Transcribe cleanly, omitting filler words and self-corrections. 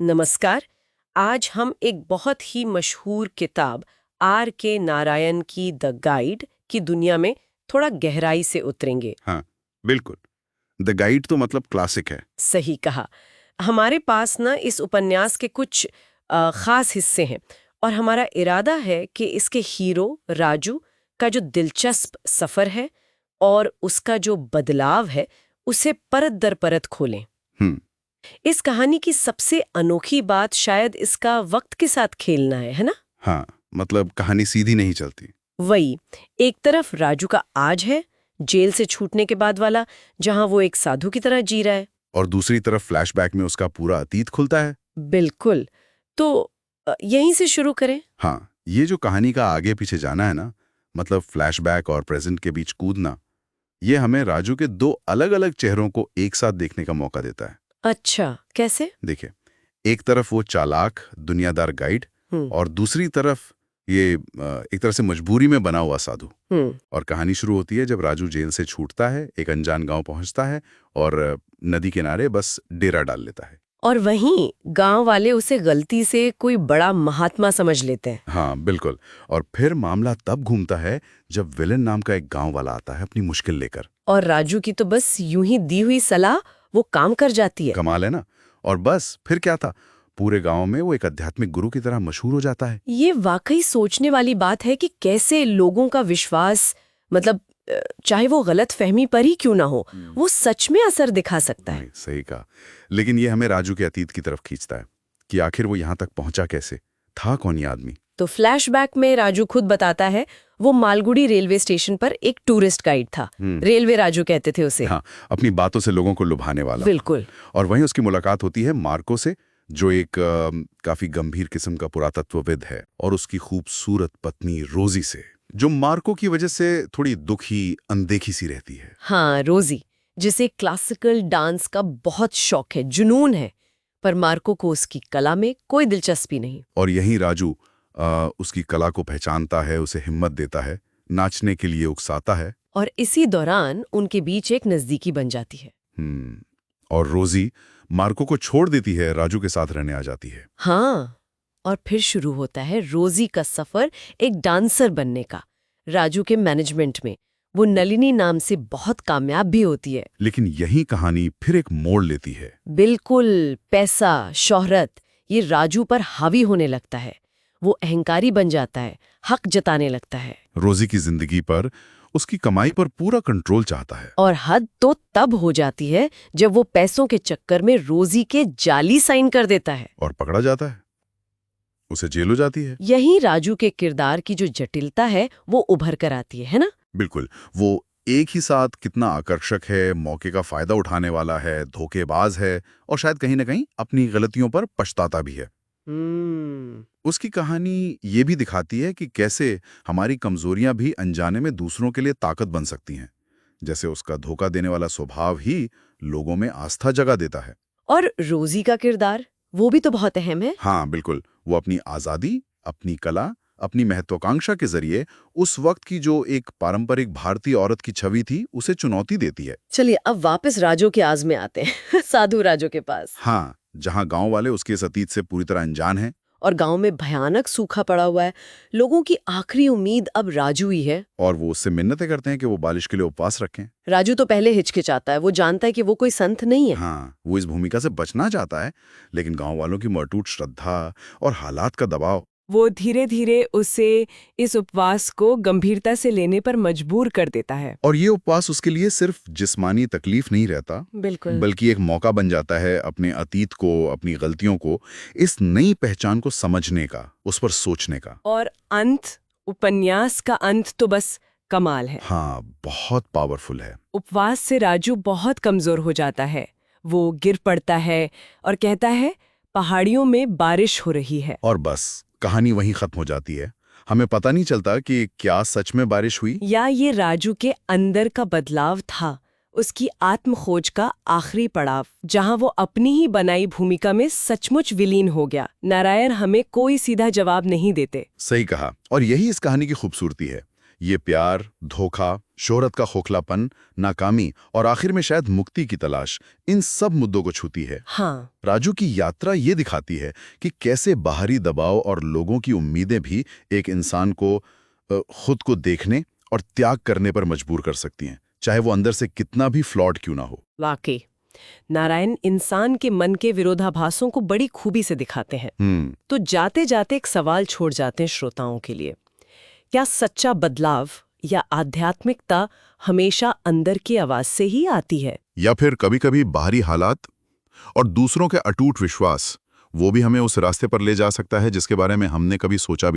नमस्कार। आज हम एक बहुत ही मशहूर किताब R.K. नारायण की द गाइड की दुनिया में थोड़ा गहराई से उतरेंगे। हाँ, बिल्कुल। द गाइड तो मतलब क्लासिक है। सही कहा। हमारे पास ना इस उपन्यास के कुछ खास हिस्से हैं और हमारा इरादा है कि इसके हीरो राजू का जो दिलचस्प सफर है और उसका जो बदलाव है उसे परत दर परत खोलें। हम्म। इस कहानी की सबसे अनोखी बात शायद इसका वक्त के साथ खेलना है ना? हाँ, मतलब कहानी सीधी नहीं चलती। वही, एक तरफ राजू का आज है, जेल से छूटने के बाद वाला, जहां वो एक साधु की तरह जी रहा है। और दूसरी तरफ फ्लैशबैक में उसका पूरा अतीत खुलता है। बिल्कुल। तो यहीं से शुरू करें। हाँ, ये जो कहानी का आगे पीछे जाना है ना, मतलब फ्लैशबैक और प्रेजेंट के बीच कूदना, ये हमें राजू के दो अलग-अलग चेहरों को एक साथ देखने का मौका देता है। अच्छा, कैसे? देखिए, एक तरफ वो चालाक, दुनियादार गाइड हम्म। और दूसरी तरफ ये एक तरह से मजबूरी में बना हुआ साधु। हम्म। और कहानी शुरू होती है जब राजू जेल से छूटता है, एक अनजान गांव पहुंचता है और नदी किनारे बस डेरा डाल लेता है। और वहीं गांव वाले उसे गलती से कोई बड़ा महात्मा समझ लेते हैं। हाँ, बिल्कुल। और फिर मामला तब घूमता है जब विलन नाम का एक गांव वाला आता है अपनी मुश्किल लेकर। और राजू की तो बस यूं ही दी हुई सलाह वो काम कर जाती है। कमाल है ना। और बस फिर क्या था, पूरे गांव में वो एक आध्यात्मिक गुरु की तरह मशहूर हो जाता है। ये वाकई सोचने वाली बात है कि कैसे लोगों का विश्वास, मतलब चाहे वो गलत फहमी पर ही क्यों ना हो, वो सच में असर दिखा सकता है। नहीं, सही कहा। लेकिन ये हमें राजू के अतीत की तरफ खींचता है कि आखिर वो यहाँ तक पहुंचा कैसे, था कौन ये आदमी। तो फ्लैशबैक में राजू खुद बताता है वो मालगुडी रेलवे स्टेशन पर एक टूरिस्ट गाइड था। रेलवे राजू कहते थे उसे। हाँ, अपनी बातों से लोगों को लुभाने वाला। बिल्कुल। और वहीं उसकी मुलाकात होती है मार्को से, जो एक काफी गंभीर किस्म का पुरातत्वविद है, और उसकी खूबसूरत पत्नी रोजी से, जो मार्को की वजह से थोड़ी दुखी, अनदेखी सी रहती है। हाँ, रोजी, जिसे क्लासिकल डांस का बहुत शौक है, जुनून है, पर मार्को को उसकी कला में कोई दिलचस्पी नहीं। और यहीं राजू उसकी कला को पहचानता है, उसे हिम्मत देता है, नाचने के लिए उकसाता है। और इसी दौरान उनके बीच एक नजदीकी बन जाती है। और रोजी मार्को को छोड़ देती है, राजू के साथ रहने आ जाती है। हाँ, और फिर शुरू होता है रोजी का सफर एक डांसर बनने का। राजू के मैनेजमेंट में वो नलिनी नाम से बहुत कामयाब भी होती है। लेकिन यही कहानी फिर एक मोड़ लेती है। बिल्कुल, पैसा, शोहरत, ये राजू पर हावी होने लगता है। वो अहंकारी बन जाता है, हक जताने लगता है। रोजी की जिंदगी पर, उसकी कमाई पर पूरा कंट्रोल चाहता है। और हद तो तब हो जाती है जब वो पैसों के चक्कर में रोजी के जाली साइन कर देता है। और पकड़ा जाता है, उसे जेल हो जाती है। यही राजू के किरदार की जो जटिलता है वो उभर कर आती है ना? बिल्कुल। वो एक ही साथ कितना आकर्षक है, मौके का फायदा उठाने वाला है, धोखेबाज है, और शायद कहीं ना कहीं अपनी गलतियों पर पछताता भी है। उसकी कहानी ये भी दिखाती है कि कैसे हमारी कमजोरियां भी अनजाने में दूसरों के लिए ताकत बन सकती हैं। जैसे उसका धोखा देने वाला स्वभाव ही लोगों में आस्था जगा देता है। और रोजी का किरदार, वो भी तो बहुत अहम है। हाँ, बिल्कुल। वो अपनी आजादी, अपनी कला, अपनी महत्वाकांक्षा के जरिए उस वक्त की जो एक पारंपरिक भारतीय औरत की छवि थी, उसे चुनौती देती है। चलिए अब वापस राजू के आज में आते हैं साधु राजू के पास। हाँ, जहाँ गांव वाले उसके इस अतीत से पूरी तरह अनजान हैं। और गांव में भयानक सूखा पड़ा हुआ है। लोगों की आखिरी उम्मीद अब राजू ही है। और वो उससे मिन्नतें करते हैं कि वो बारिश के लिए उपवास रखें। राजू तो पहले हिचकिचाता है, वो जानता है कि वो कोई संत नहीं है। हाँ, वो इस भूमिका से बचना चाहता है, लेकिन गांव वालों की अटूट श्रद्धा और हालात का दबाव, वो धीरे धीरे उसे इस उपवास को गंभीरता से लेने पर मजबूर कर देता है। और ये उपवास उसके लिए सिर्फ जिस्मानी तकलीफ नहीं रहता, बिल्कुल। बल्कि एक मौका बन जाता है अपने अतीत को, अपनी गलतियों को, इस नई पहचान को समझने का, उस पर सोचने का। और अंत, उपन्यास का अंत तो बस कमाल है। हाँ, बहुत पावरफुल है। उपवास से राजू बहुत कमजोर हो जाता है। वो गिर पड़ता है और कहता है पहाड़ियों में बारिश हो रही है। और बस कहानी वहीं खत्म हो जाती है। हमें पता नहीं चलता कि क्या सच में बारिश हुई, या ये राजू के अंदर का बदलाव था, उसकी आत्मखोज का आखिरी पड़ाव, जहां वो अपनी ही बनाई भूमिका में सचमुच विलीन हो गया। नारायण हमें कोई सीधा जवाब नहीं देते। सही कहा। और यही इस कहानी की खूबसूरती है। ये प्यार, धोखा, शोहरत का खोखलापन, नाकामी और आखिर में शायद मुक्ति की तलाश, इन सब मुद्दों को छूती है। हाँ, राजू की यात्रा ये दिखाती है कि कैसे बाहरी दबाव और लोगों की उम्मीदें भी एक इंसान को खुद को देखने और त्याग करने पर मजबूर कर सकती हैं, चाहे वो अंदर से कितना भी फ्लॉड क्यों ना हो। वाकई नारायण इंसान के मन के विरोधाभासों को बड़ी खूबी से दिखाते हैं। तो जाते जाते एक सवाल छोड़ जाते हैं श्रोताओं के लिए। क्या सच्चा बदलाव या आध्यात्मिकता हमेशा अंदर की आवाज से ही आती है, या फिर कभी-कभी बाहरी हालात और दूसरों के अटूट विश्वास वो भी हमें उस रास्ते पर ले जा सकता है जिसके बारे में हमने कभी सोचा भी